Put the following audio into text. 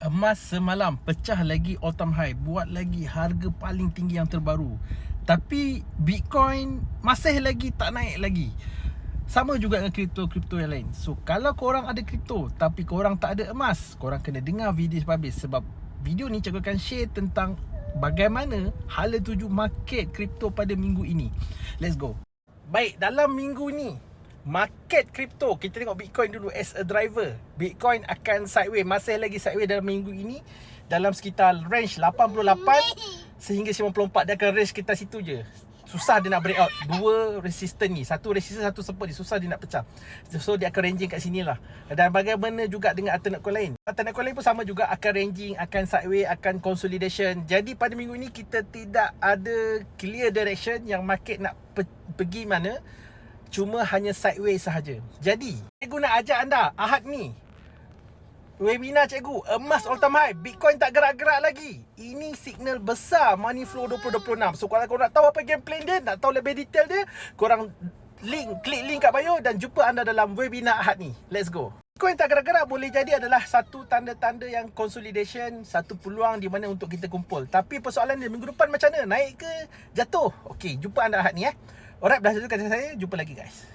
Emas semalam pecah lagi all time high, buat lagi harga paling tinggi yang terbaru. Tapi Bitcoin masih lagi tak naik lagi. Sama juga dengan kripto-kripto yang lain. So kalau korang ada kripto tapi korang tak ada emas, korang kena dengar video sampai habis. Sebab video ni cikgu akan share tentang bagaimana hala tuju market kripto pada minggu ini. Let's go. Baik, dalam minggu ni market kripto, kita tengok Bitcoin dulu as a driver. Bitcoin akan sideways, masih lagi sideways dalam minggu ini, dalam sekitar range 88 sehingga 94. Dia akan range sekitar situ je. Susah dia nak break out. Dua resistance ni, satu resistance, satu support ni, susah dia nak pecah. So dia akan ranging kat sini lah. Dan bagaimana juga dengan alternate coin lain. Alternate coin lain pun sama juga, akan ranging, akan sideways, akan consolidation. Jadi pada minggu ini kita tidak ada clear direction yang market nak pergi mana. Cuma hanya sideways sahaja. Jadi cikgu nak ajak anda Ahad ni webinar cikgu, emas all time high, Bitcoin tak gerak-gerak lagi. Ini signal besar money flow 2026. So kalau korang nak tahu apa game plan dia, nak tahu lebih detail dia, korang klik link kat bio dan jumpa anda dalam webinar Ahad ni. Let's go. Bitcoin tak gerak-gerak boleh jadi adalah satu tanda-tanda yang consolidation, satu peluang di mana untuk kita kumpul. Tapi persoalan dia minggu depan macam mana? Naik ke jatuh? Okey, jumpa anda Ahad ni. Alright, dah satu kata saya, jumpa lagi guys.